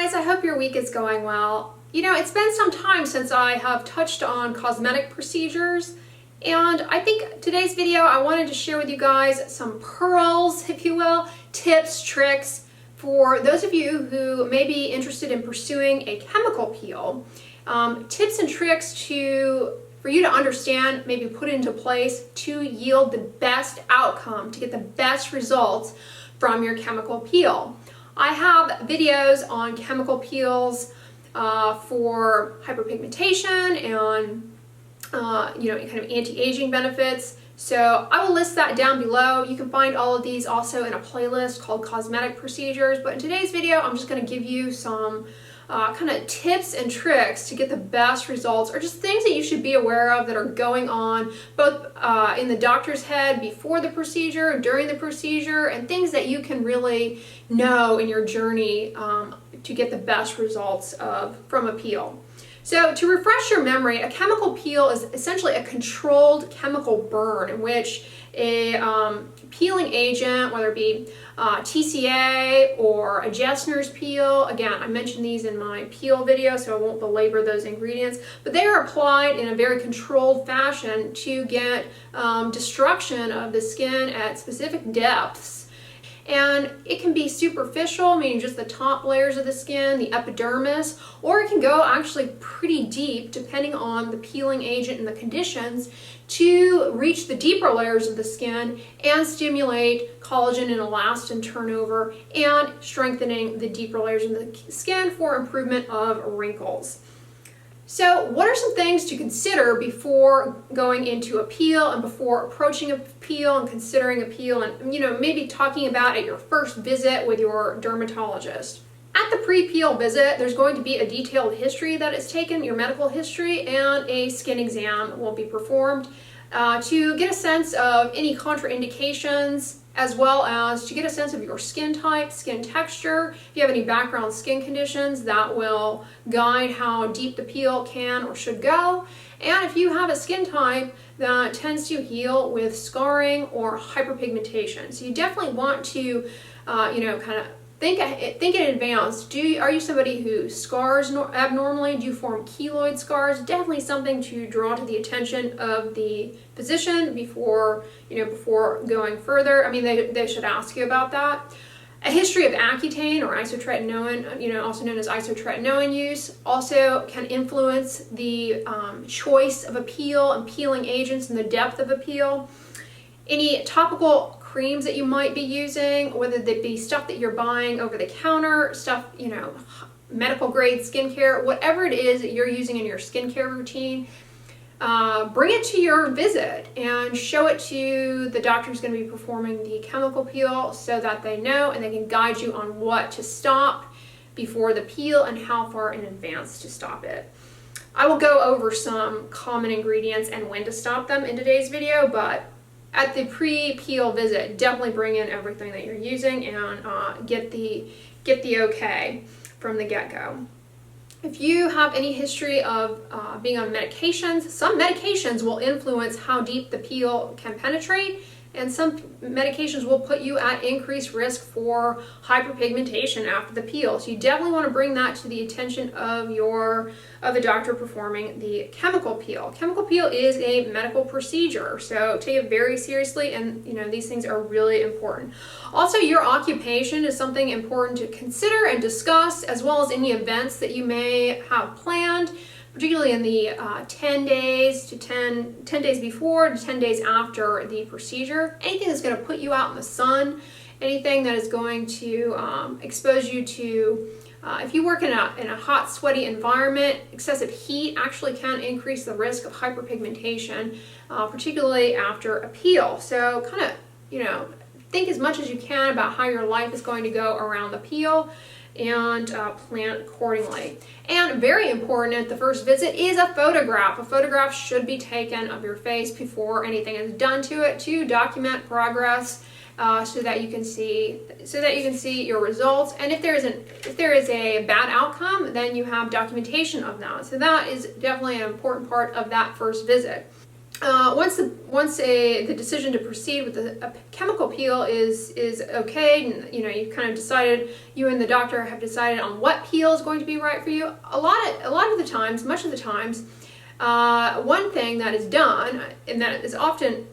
guys, I hope your week is going well. You know, it's been some time since I have touched on cosmetic procedures, and I think today's video I wanted to share with you guys some pearls, if you will, tips, tricks for those of you who may be interested in pursuing a chemical peel. Tips and tricks for you to understand, maybe put into place to yield the best outcome, to get the best results from your chemical peel. I have videos on chemical peels for hyperpigmentation and kind of anti-aging benefits. So I will list that down below. You can find all of these also in a playlist called Cosmetic Procedures. But in today's video, I'm just going to give you some kind of tips and tricks to get the best results, or just things that you should be aware of that are going on both in the doctor's head before the procedure, during the procedure, and things that you can really know in your journey to get the best results from a peel. So to refresh your memory, a chemical peel is essentially a controlled chemical burn in which a peeling agent, whether it be TCA or a Jessner's peel, again, I mentioned these in my peel video, so I won't belabor those ingredients, but they are applied in a very controlled fashion to get destruction of the skin at specific depths. And it can be superficial, meaning just the top layers of the skin, the epidermis, or it can go actually pretty deep depending on the peeling agent and the conditions to reach the deeper layers of the skin and stimulate collagen and elastin turnover and strengthening the deeper layers of the skin for improvement of wrinkles. So what are some things to consider before going into a peel and before approaching a peel and considering a peel and, maybe talking about at your first visit with your dermatologist? At the pre-peel visit, there's going to be a detailed history that is taken, your medical history, and a skin exam will be performed to get a sense of any contraindications, as well as to get a sense of your skin type, skin texture. If you have any background skin conditions, that will guide how deep the peel can or should go. And if you have a skin type that tends to heal with scarring or hyperpigmentation. So you definitely want to, kind of think in advance. Are you somebody who scars abnormally? Do you form keloid scars? Definitely something to draw to the attention of the physician before going further. I mean, they should ask you about that. A history of Accutane or isotretinoin, also known as isotretinoin use, also can influence the choice of a peel and peeling agents and the depth of a peel. Any topical creams that you might be using, whether they be stuff that you're buying over the counter, stuff, medical grade skincare, whatever it is that you're using in your skincare routine, bring it to your visit and show it to the doctor who's going to be performing the chemical peel so that they know and they can guide you on what to stop before the peel and how far in advance to stop it. I will go over some common ingredients and when to stop them in today's video, but at the pre-peel visit, definitely bring in everything that you're using and get the okay from the get-go. If you have any history of being on medications, some medications will influence how deep the peel can penetrate, and some medications will put you at increased risk for hyperpigmentation after the peel. So you definitely want to bring that to the attention of the doctor performing the chemical peel. Chemical peel is a medical procedure, so take it very seriously, and these things are really important. Also, your occupation is something important to consider and discuss, as well as any events that you may have planned, particularly in the 10 days before to 10 days after the procedure. Anything that's going to put you out in the sun, anything that is going to expose you to, if you work in a hot, sweaty environment, excessive heat actually can increase the risk of hyperpigmentation, particularly after a peel. So kind of, think as much as you can about how your life is going to go around the peel and plan accordingly. And very important at the first visit is a photograph. A photograph should be taken of your face before anything is done to it to document progress, so that you can see your results. And if there is a bad outcome, then you have documentation of that. So that is definitely an important part of that first visit. once the decision to proceed with a chemical peel is okay, and you kind of decided, you and the doctor have decided on what peel is going to be right for you. A lot of the times, much of the times, one thing that is done, and that is often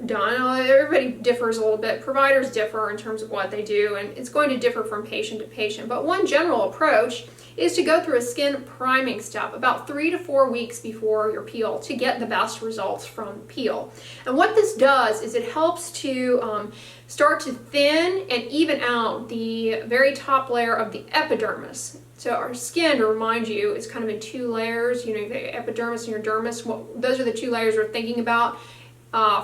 done, everybody differs a little bit, providers differ in terms of what they do, and it's going to differ from patient to patient, but one general approach is to go through a skin priming step about 3 to 4 weeks before your peel to get the best results from peel. And what this does is it helps to start to thin and even out the very top layer of the epidermis. So our skin, to remind you, is kind of in 2 layers. You know, the epidermis and your dermis. Well, those are the 2 layers we're thinking about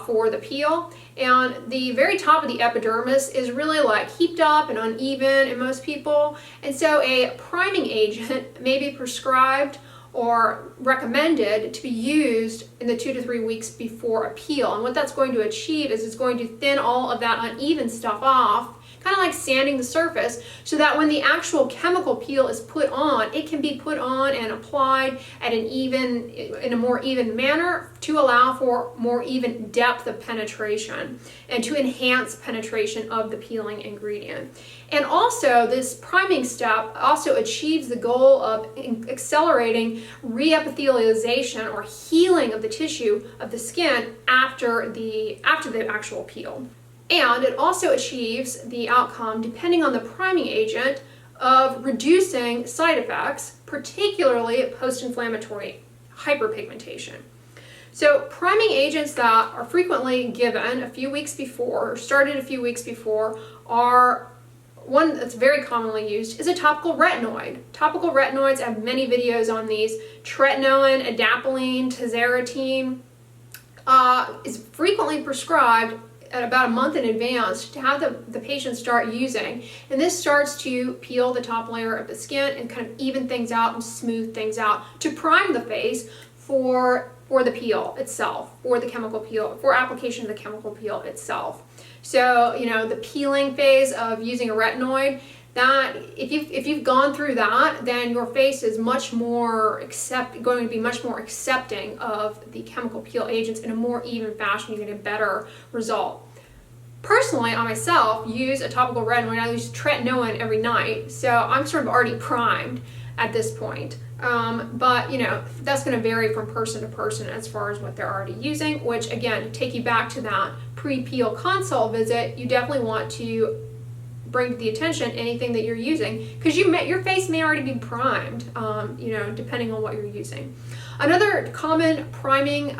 for the peel. And the very top of the epidermis is really like heaped up and uneven in most people. And so a priming agent may be prescribed or recommended to be used in the 2 to 3 weeks before a peel. And what that's going to achieve is it's going to thin all of that uneven stuff off, kind of like sanding the surface, so that when the actual chemical peel is put on, it can be put on and applied at in a more even manner to allow for more even depth of penetration and to enhance penetration of the peeling ingredient. And also, this priming step also achieves the goal of accelerating reepithelialization or healing of the tissue of the skin after the actual peel. And it also achieves the outcome, depending on the priming agent, of reducing side effects, particularly post-inflammatory hyperpigmentation. So priming agents that are frequently given a few weeks before, or started a few weeks before, are one that's very commonly used is a topical retinoid. Topical retinoids, I have many videos on these. Tretinoin, adapalene, tazarotene is frequently prescribed at about a month in advance to have the patient start using. And this starts to peel the top layer of the skin and kind of even things out and smooth things out to prime the face for the peel itself, for the chemical peel, for application of the chemical peel itself. So, the peeling phase of using a retinoid, that if you've gone through that, then your face is much more going to be much more accepting of the chemical peel agents in a more even fashion. You get a better result. Personally, I myself use a topical retinoid. I use tretinoin every night, so I'm sort of already primed at this point. But that's going to vary from person to person as far as what they're already using, which again, to take you back to that pre-peel consult visit, you definitely want to bring to the attention anything that you're using, because your face may already be primed, depending on what you're using. Another common priming,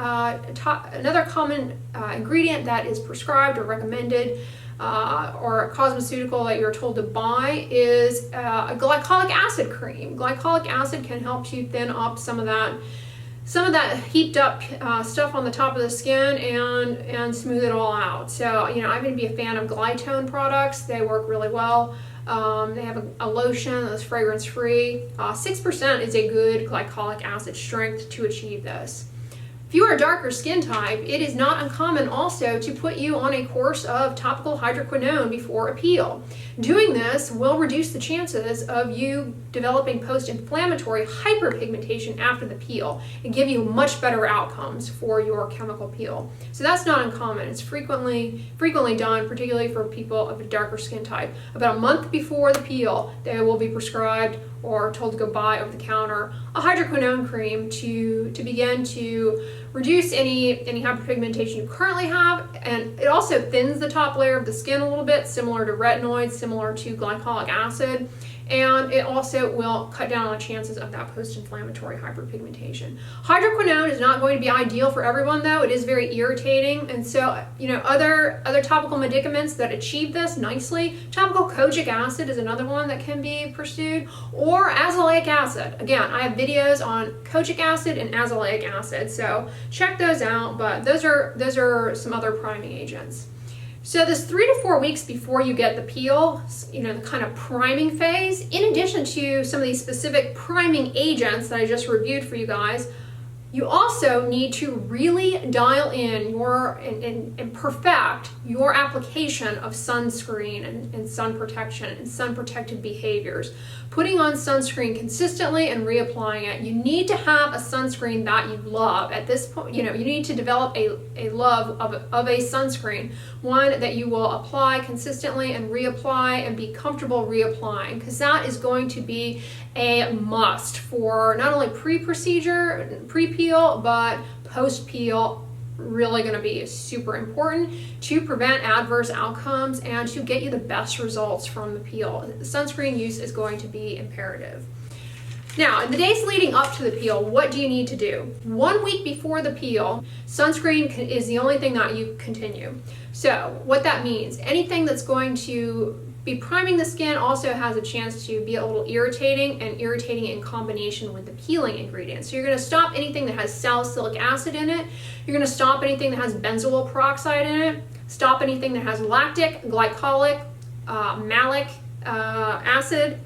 ingredient that is prescribed or recommended or a cosmeceutical that you're told to buy is a glycolic acid cream. Glycolic acid can help you thin up some of that heaped up stuff on the top of the skin and smooth it all out. So, I'm going to be a fan of Glytone products. They work really well. They have a lotion that's fragrance free. 6% is a good glycolic acid strength to achieve this. If you are a darker skin type, it is not uncommon also to put you on a course of topical hydroquinone before a peel. Doing this will reduce the chances of you developing post-inflammatory hyperpigmentation after the peel and give you much better outcomes for your chemical peel. So that's not uncommon. It's frequently done, particularly for people of a darker skin type. About a month before the peel, they will be prescribed or told to go buy over the counter a hydroquinone cream to begin to reduce any hyperpigmentation you currently have, and it also thins the top layer of the skin a little bit, similar to retinoids, similar to glycolic acid, and it also will cut down on the chances of that post-inflammatory hyperpigmentation. Hydroquinone is not going to be ideal for everyone, though. It is very irritating, and so other topical medicaments that achieve this nicely. Topical kojic acid is another one that can be pursued, or azelaic acid. Again, I have videos on kojic acid and azelaic acid, so check those out. But those are some other priming agents. So this 3 to 4 weeks before you get the peel, the kind of priming phase, in addition to some of these specific priming agents that I just reviewed for you guys, You also need to really dial in and perfect your application of sunscreen and sun protection and sun protected behaviors. Putting on sunscreen consistently and reapplying it. You need to have a sunscreen that you love. At this point, you need to develop a love of a sunscreen, one that you will apply consistently and reapply and be comfortable reapplying, because that is going to be a must for not only pre-procedure, pre-peel, but post-peel. Really going to be super important to prevent adverse outcomes and to get you the best results from the peel. Sunscreen use is going to be imperative. Now, in the days leading up to the peel, what do you need to do? 1 week before the peel, sunscreen is the only thing that you continue. So what that means, anything that's going to be priming the skin also has a chance to be a little irritating, and irritating in combination with the peeling ingredients. So you're going to stop anything that has salicylic acid in it. You're going to stop anything that has benzoyl peroxide in it. Stop anything that has lactic, glycolic, malic acid.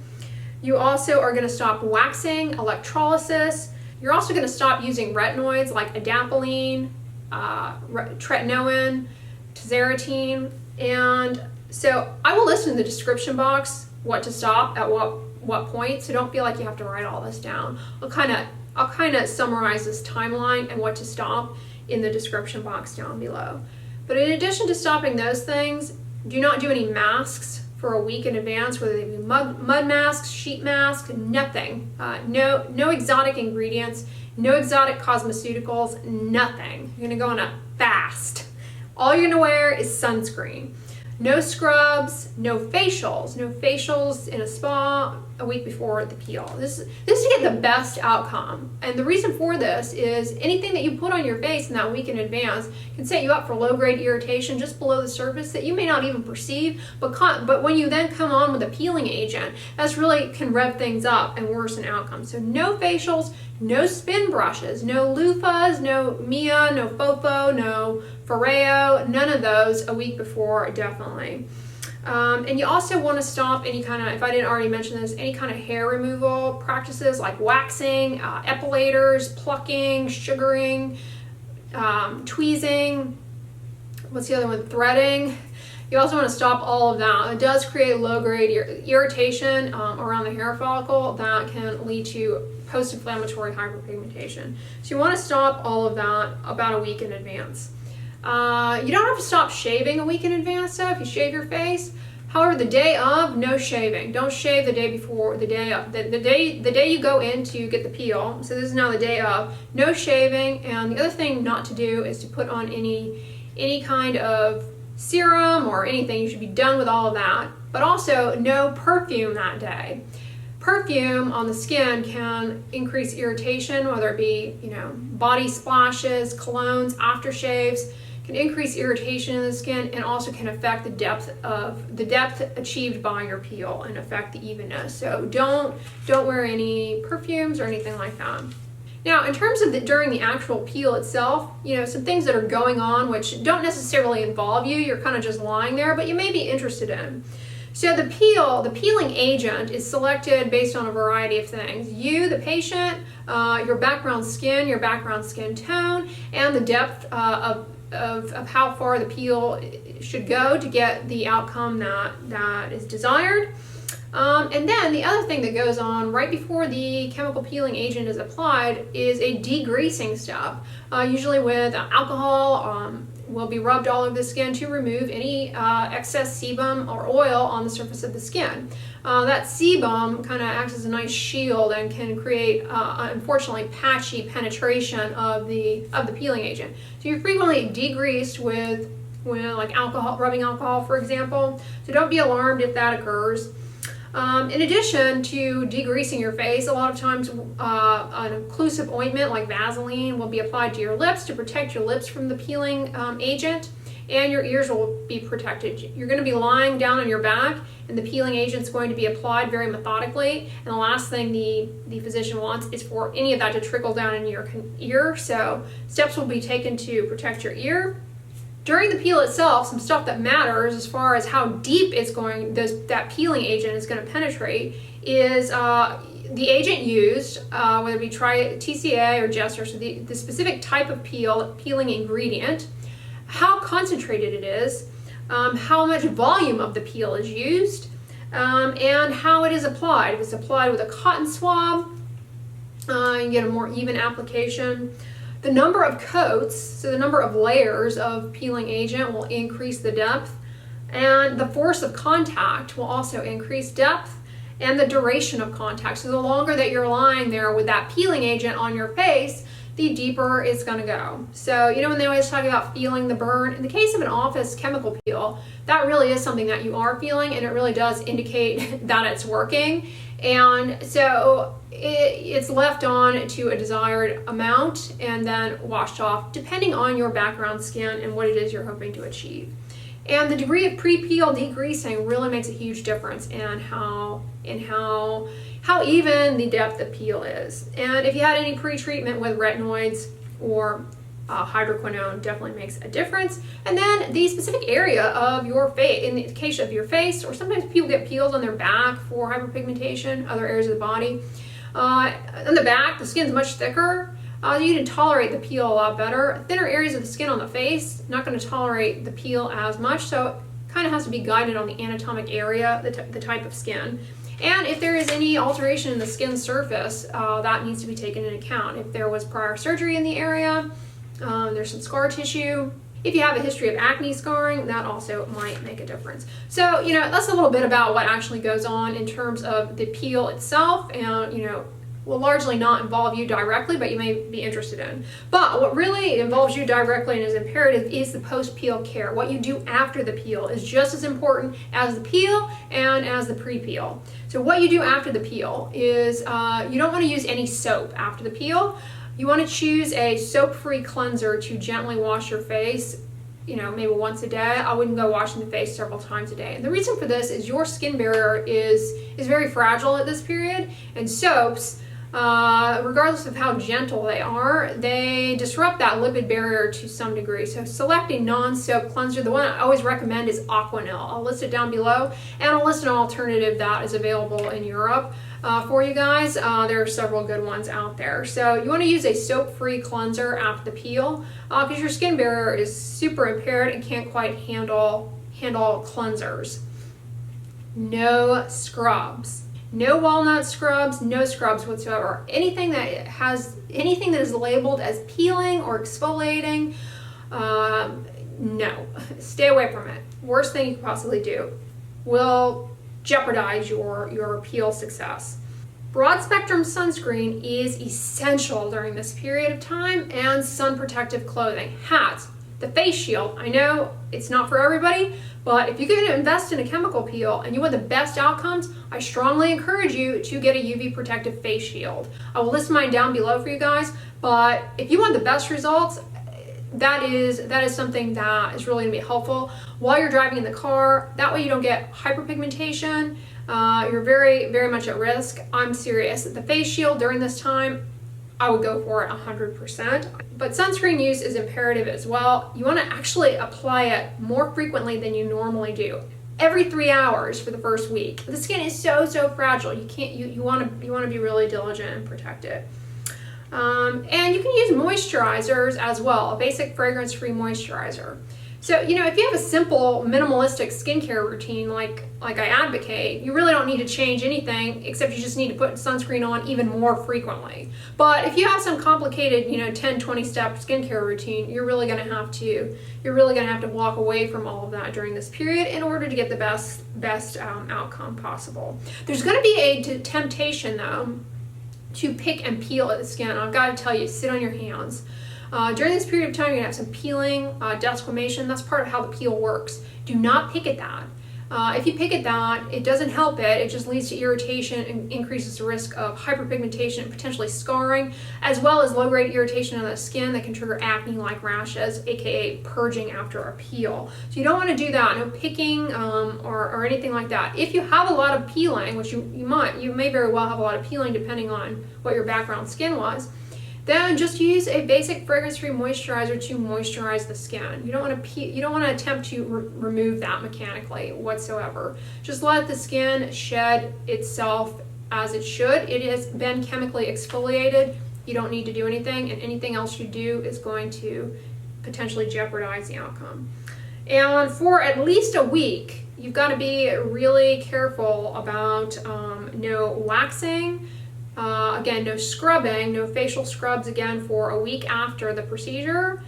You also are going to stop waxing, electrolysis. You're also going to stop using reinoids like adapalene, tretinoin, tazarotene, and so I will list in the description box what to stop at what point, so don't feel like you have to write all this down. I'll kind of summarize this timeline and what to stop in the description box down below. But in addition to stopping those things, do not do any masks for a week in advance, whether they be mud masks, sheet masks, nothing. No exotic ingredients, no exotic cosmeceuticals, nothing. You're gonna go on a fast. All you're gonna wear is sunscreen. No scrubs, no facials in a spa a week before the peel. This is to get the best outcome. And the reason for this is anything that you put on your face in that week in advance can set you up for low-grade irritation just below the surface that you may not even perceive, but when you then come on with a peeling agent, that's really can rev things up and worsen outcomes. So no facials, no spin brushes, no loofahs, no Mia, no Fofo, no Foreo, none of those a week before, definitely. And you also want to stop any kind of, if I didn't already mention this, any kind of hair removal practices like waxing, epilators, plucking, sugaring, tweezing, what's the other one, threading. You also want to stop all of that. It does create low-grade irritation around the hair follicle that can lead to post-inflammatory hyperpigmentation. So you want to stop all of that about a week in advance. You don't have to stop shaving a week in advance though if you shave your face. However, the day of, no shaving. Don't shave the day before, the day of. The day you go in to get the peel, so this is now the day of, no shaving. And the other thing not to do is to put on any kind of serum or anything. You should be done with all of that. But also no perfume that day. Perfume on the skin can increase irritation, whether it be, body splashes, colognes, aftershaves, can increase irritation in the skin and also can affect the depth achieved by your peel and affect the evenness. So don't wear any perfumes or anything like that. Now, in terms of during the actual peel itself, some things that are going on which don't necessarily involve you, you're kind of just lying there, but you may be interested in. So the peeling agent is selected based on a variety of things. You, the patient, your background skin tone, and the depth of how far the peel should go to get the outcome that is desired. And then the other thing that goes on right before the chemical peeling agent is applied is a degreasing step, usually with alcohol. Will be rubbed all over the skin to remove any excess sebum or oil on the surface of the skin. That sebum kind of acts as a nice shield and can create, unfortunately, patchy penetration of the peeling agent. So you're frequently degreased with like alcohol, rubbing alcohol, for example. So don't be alarmed if that occurs. In addition to degreasing your face, a lot of times an occlusive ointment like Vaseline will be applied to your lips to protect your lips from the peeling agent, and your ears will be protected. You're going to be lying down on your back, and the peeling agent is going to be applied very methodically, and the last thing the physician wants is for any of that to trickle down in your ear, so steps will be taken to protect your ear. During the peel itself, some stuff that matters as far as how deep it's going, that peeling agent is going to penetrate, is the agent used, whether it be TCA or Jester, so the specific type of peeling ingredient, how concentrated it is, how much volume of the peel is used, and how it is applied. If it's applied with a cotton swab, you get a more even application. The number of coats, so the number of layers of peeling agent, will increase the depth, and the force of contact will also increase depth, and the duration of contact. So the longer that you're lying there with that peeling agent on your face, the deeper it's going to go. So, you know, when they always talk about feeling the burn, in the case of an office chemical peel, that really is something that you are feeling, and it really does indicate that it's working. And so it's left on to a desired amount and then washed off, depending on your background skin and what it is you're hoping to achieve. And the degree of pre-peel degreasing really makes a huge difference in how even the depth of peel is. And if you had any pre-treatment with reinoids or hydroquinone, definitely makes a difference. And then the specific area of your face, in the case of your face, or sometimes people get peels on their back for hyperpigmentation, other areas of the body. On the back, the skin's much thicker. You can tolerate the peel a lot better. Thinner areas of the skin on the face, not going to tolerate the peel as much, so it kind of has to be guided on the anatomic area, the type of skin. And if there is any alteration in the skin surface, that needs to be taken into account. If there was prior surgery in the area, there's some scar tissue. If you have a history of acne scarring, that also might make a difference. So, you know, that's a little bit about what actually goes on in terms of the peel itself, and, you know, will largely not involve you directly, but you may be interested in. But what really involves you directly and is imperative is the post-peel care. What you do after the peel is just as important as the peel and as the pre-peel. So what you do after the peel is you don't want to use any soap after the peel. You want to choose a soap-free cleanser to gently wash your face, you know, maybe once a day. I wouldn't go washing the face several times a day. And the reason for this is your skin barrier is very fragile at this period, and soaps, regardless of how gentle they are, they disrupt that lipid barrier to some degree. So select a non-soap cleanser. The one I always recommend is Aquanil. I'll list it down below, and I'll list an alternative that is available in Europe for you guys. There are several good ones out there. So you want to use a soap-free cleanser after the peel because your skin barrier is super impaired and can't quite handle cleansers. No scrubs. No walnut scrubs, no scrubs whatsoever. Anything that is labeled as peeling or exfoliating, no. Stay away from it. Worst thing you could possibly do. Will jeopardize your peel success. Broad spectrum sunscreen is essential during this period of time, and sun protective clothing. Hats, the face shield. I know it's not for everybody, but if you're going to invest in a chemical peel and you want the best outcomes, I strongly encourage you to get a UV protective face shield. I will list mine down below for you guys, but if you want the best results, that is something that is really going to be helpful while you're driving in the car. That way you don't get hyperpigmentation. You're very, very much at risk. I'm serious. The face shield during this time, I would go for it 100%. But sunscreen use is imperative as well. You want to actually apply it more frequently than you normally do. Every 3 hours for the first week. The skin is so fragile. You want to be really diligent and protect it. And you can use moisturizers as well, a basic fragrance-free moisturizer. So, you know, if you have a simple minimalistic skincare routine like I advocate, you really don't need to change anything, except you just need to put sunscreen on even more frequently. But if you have some complicated, you know, 10, 20 step skincare routine, you're really going to have to walk away from all of that during this period in order to get the best outcome possible. There's going to be a temptation though to pick and peel at the skin. I've got to tell you, sit on your hands. During this period of time, you're going to have some peeling, desquamation. That's part of how the peel works. Do not pick at that. If you pick at that, it doesn't help it. It just leads to irritation and increases the risk of hyperpigmentation and potentially scarring, as well as low-grade irritation on the skin that can trigger acne-like rashes, aka purging after a peel. So you don't want to do that. No picking or anything like that. If you have a lot of peeling, which you may very well have a lot of peeling depending on what your background skin was, then just use a basic fragrance-free moisturizer to moisturize the skin. You don't want to attempt to remove that mechanically whatsoever. Just let the skin shed itself as it should. It has been chemically exfoliated. You don't need to do anything, and anything else you do is going to potentially jeopardize the outcome. And for at least a week, you've got to be really careful about no waxing, again, no scrubbing, no facial scrubs again for a week after the procedure.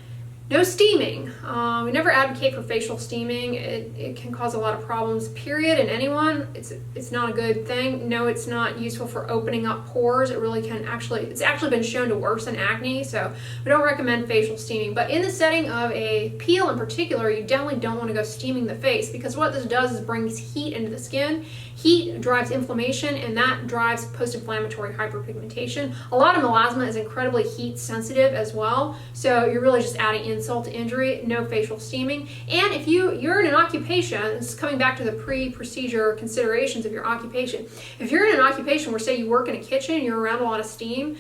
No steaming. We never advocate for facial steaming. It can cause a lot of problems, period, in anyone. It's not a good thing. No, it's not useful for opening up pores. It really can it's actually been shown to worsen acne, so we don't recommend facial steaming. But in the setting of a peel in particular, you definitely don't want to go steaming the face, because what this does is brings heat into the skin. Heat drives inflammation, and that drives post-inflammatory hyperpigmentation. A lot of melasma is incredibly heat sensitive as well, so you're really just adding insult to injury. No facial steaming. And if you're in an occupation, this is coming back to the pre-procedure considerations of your occupation. If you're in an occupation where, say, you work in a kitchen and you're around a lot of steam,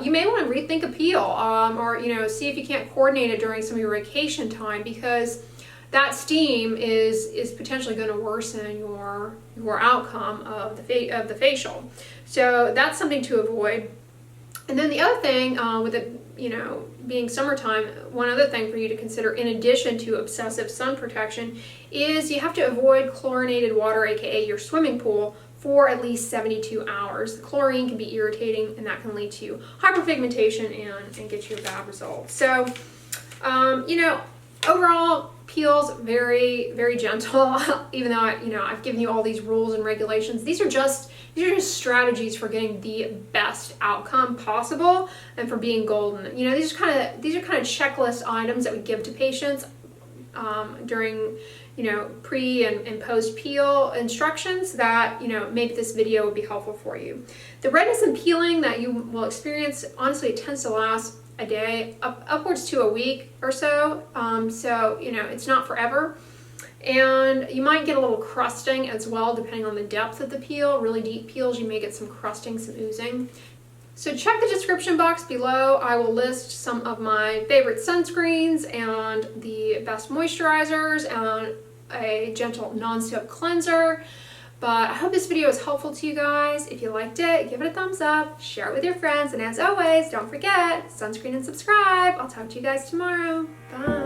you may want to rethink a peel, or see if you can't coordinate it during some of your vacation time, because that steam is potentially going to worsen your outcome of the facial. So that's something to avoid. And then the other thing, with it being summertime, one other thing for you to consider in addition to obsessive sun protection is you have to avoid chlorinated water, aka your swimming pool, for at least 72 hours. The chlorine can be irritating, and that can lead to hyperpigmentation and get you a bad result. So, overall, peels very, very gentle. Even though I've given you all these rules and regulations, these are just strategies for getting the best outcome possible and for being golden. These are kind of checklist items that we give to patients during pre and post peel instructions that maybe this video would be helpful for you. The redness and peeling that you will experience, honestly, it tends to last a day, upwards to a week or so. So it's not forever. And you might get a little crusting as well, depending on the depth of the peel. Really deep peels, you may get some crusting, some oozing. So check the description box below. I will list some of my favorite sunscreens and the best moisturizers and a gentle non-soap cleanser. But I hope this video is helpful to you guys. If you liked it, give it a thumbs up, share it with your friends, and as always, don't forget, sunscreen and subscribe. I'll talk to you guys tomorrow. Bye.